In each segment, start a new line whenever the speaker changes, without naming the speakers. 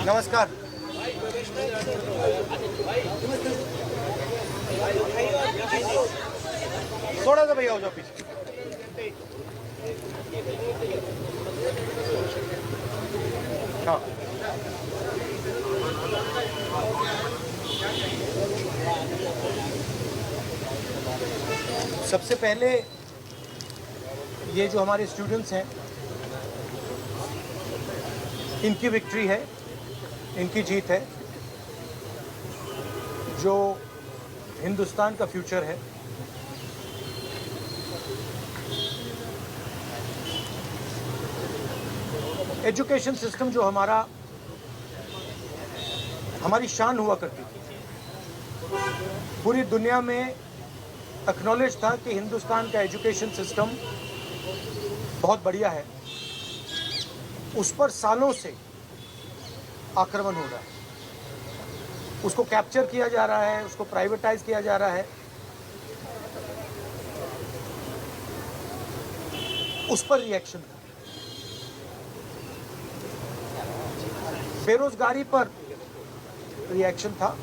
नमस्कार। थोड़ा सा भैया हो जाओ पीछे। हाँ, सबसे पहले ये जो हमारे स्टूडेंट्स हैं, इनकी विक्ट्री है, इनकी जीत है। जो हिंदुस्तान का फ्यूचर है, एजुकेशन सिस्टम जो हमारी शान हुआ करती थी, पूरी दुनिया में एक्नॉलेज था कि हिंदुस्तान का एजुकेशन सिस्टम बहुत बढ़िया है। उस पर सालों से आक्रमण हो रहा है, उसको कैप्चर किया जा रहा है, उसको प्राइवेटाइज किया जा रहा है। उस पर रिएक्शन था। बेरोजगारी पर रिएक्शन था,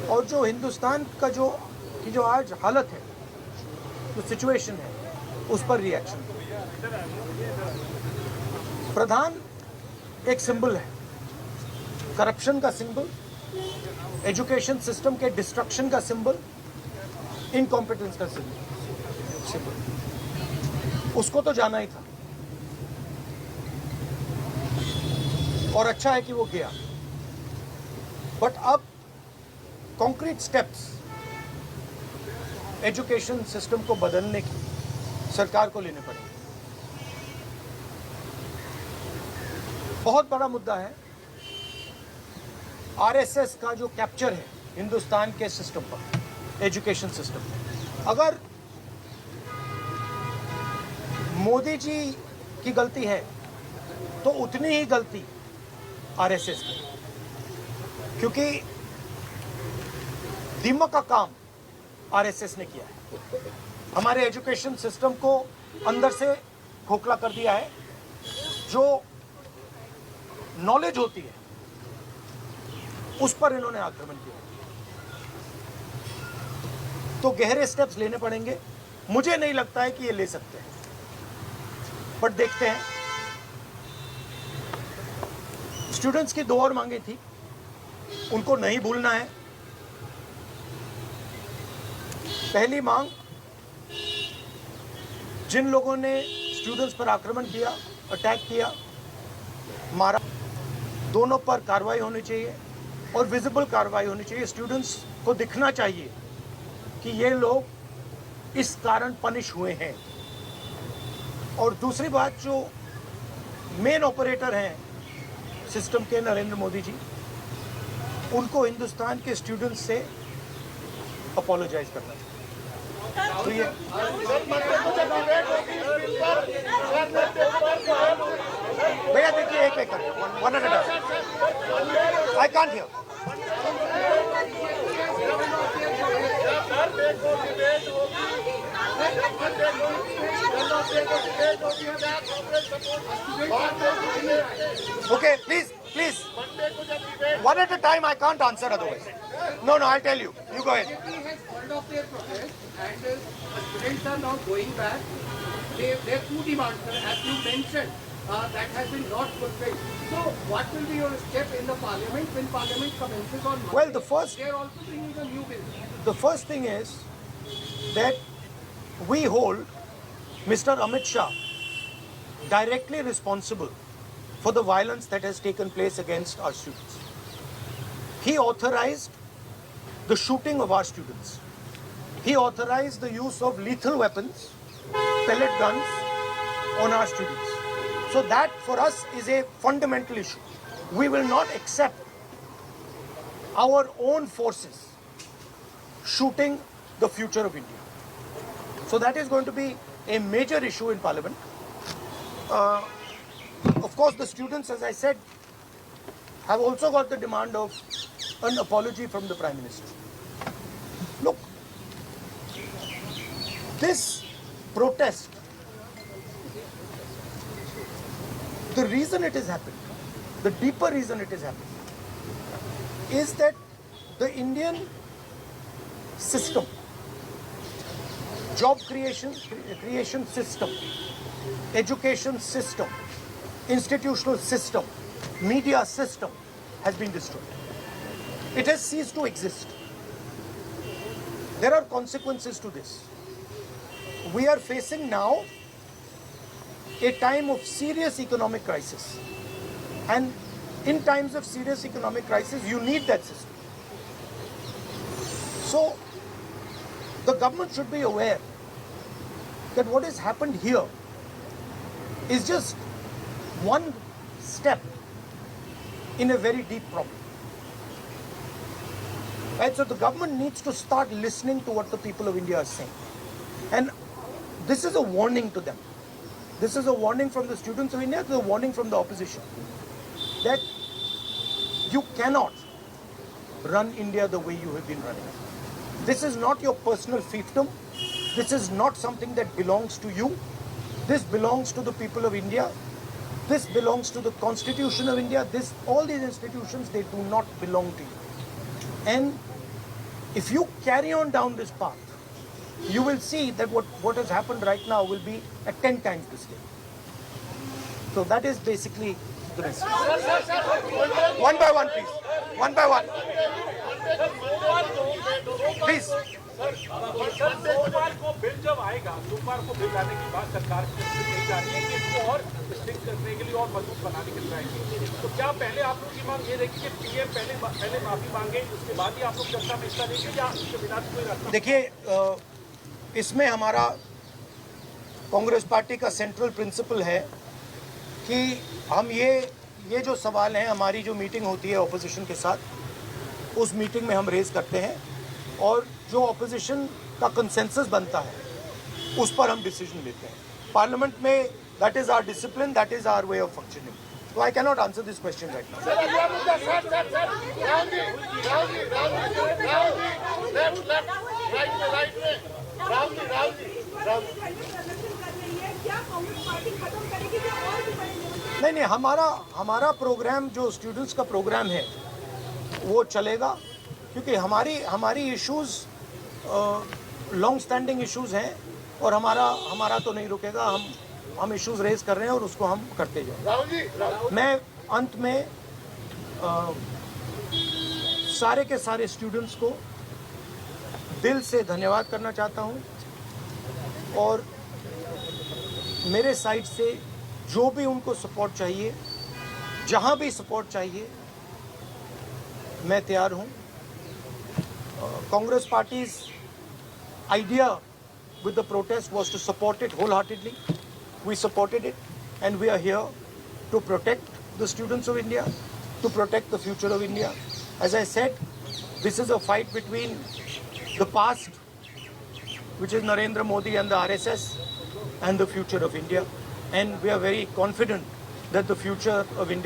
और जो हिंदुस्तान का जो आज हालत है, जो सिचुएशन है, उस पर रिएक्शन। प्रधान एक सिंबल है, करप्शन का सिंबल, एजुकेशन सिस्टम के डिस्ट्रक्शन का सिंबल, इनकॉम्पिटेंस का सिंबल। उसको तो जाना ही था, और अच्छा है कि वो गया। बट अब कॉन्क्रीट स्टेप्स एजुकेशन सिस्टम को बदलने की सरकार को लेने पड़ेंगे। बहुत बड़ा मुद्दा है आरएसएस का जो कैप्चर है हिंदुस्तान के सिस्टम पर, एजुकेशन सिस्टम पर। अगर मोदी जी की गलती है तो उतनी ही गलती आरएसएस की, क्योंकि दीमक का काम आरएसएस ने किया है। हमारे एजुकेशन सिस्टम को अंदर से खोखला कर दिया है। जो नॉलेज होती है उस पर इन्होंने आक्रमण किया। तो गहरे स्टेप्स लेने पड़ेंगे। मुझे नहीं लगता है कि ये ले सकते हैं, बट देखते हैं। स्टूडेंट्स की 2 और मांगे थी, उनको नहीं भूलना है। पहली मांग, जिन लोगों ने स्टूडेंट्स पर आक्रमण किया, अटैक किया, मारा, दोनों पर कार्रवाई होनी चाहिए, और विजिबल कार्रवाई होनी चाहिए। स्टूडेंट्स को दिखना चाहिए कि ये लोग इस कारण पनिश हुए हैं। और दूसरी बात, जो मेन ऑपरेटर हैं सिस्टम के, नरेंद्र मोदी जी, उनको हिंदुस्तान के स्टूडेंट्स से अपोलोजाइज करना चाहिए। तो ये भैया देखिए, एक one at a time, I can't hear. Okay, please, one at a time. I can't answer otherwise. No, I'll tell you. You go ahead.
BJP has called off their protest, and the students are now going back. There are 2 demands, as you mentioned, that has been not fulfilled. So, what will be your step in the parliament when parliament commences on Monday?
Well, they are
also bringing a new bill.
The first thing is that we hold Mr. Amit Shah directly responsible for the violence that has taken place against our students. He authorized the shooting of our students. He authorized the use of lethal weapons, pellet guns, on our students. So that for us is a fundamental issue. We will not accept our own forces shooting the future of India. So that is going to be a major issue in Parliament. Of course, the students, as I said, have also got the demand of an apology from the Prime Minister. Look, this protest, the reason it has happened, the deeper reason it has happened, is that the Indian system, job creation system, education system, institutional system, media system has been destroyed. It has ceased to exist. There are consequences to this. We are facing now a time of serious economic crisis. And in times of serious economic crisis, you need that system. So, the government should be aware that what has happened here is just one step in a very deep problem. Right? So the government needs to start listening to what the people of India are saying. And this is a warning to them. This is a warning from the students of India, this is a warning from the opposition. That you cannot run India the way you have been running it. This is not your personal fiefdom. This is not something that belongs to you. This belongs to the people of India. This belongs to the Constitution of India. All these institutions, they do not belong to you. And if you carry on down this path, you will see that what has happened right now will be at 10 times the scale. So that is basically the message. One by one, please. One by one. Please.
सोमवार को bill जब आएगा, सोमवार को bill आने के बाद सरकार की तरफ से कही जा रही है कि इसको और स्ट्रिक्ट करने के लिए और मजबूत बनाने के लिए, तो क्या पहले आप लोग की मांग ये रहेगी कि पीएम पहले माफी मांगे, उसके बाद ही आप लोग चर्चा में हिस्सा लेंगे या उसके बिना कोई रास्ता?
देखिए, इसमें हमारा कांग्रेस पार्टी का सेंट्रल प्रिंसिपल है कि हम ये जो सवाल हैं, हमारी जो मीटिंग होती है ऑपोजिशन के साथ, उस मीटिंग में हम रेज करते हैं और जो ऑपोजिशन का कंसेंसस बनता है उस पर हम डिसीजन लेते हैं पार्लियामेंट में. That is our discipline, that is our way of functioning. So I cannot answer this question right now. नहीं, हमारा प्रोग्राम जो स्टूडेंट्स का प्रोग्राम है वो चलेगा, क्योंकि हमारी इश्यूज लॉन्ग स्टैंडिंग इश्यूज हैं और हमारा तो नहीं रुकेगा. हम इश्यूज रेज कर रहे हैं और उसको हम करते जाएंगे. मैं अंत में सारे के सारे स्टूडेंट्स को दिल से धन्यवाद करना चाहता हूं और मेरे साइड से जो भी उनको सपोर्ट चाहिए, जहां भी सपोर्ट चाहिए, मैं तैयार हूं. Congress parties idea with the protest was to support it wholeheartedly. We supported it and we are here to protect the students of India, to protect the future of India. As I said, this is a fight between the past, which is Narendra Modi and the RSS, and the future of India. And we are very confident that the future of India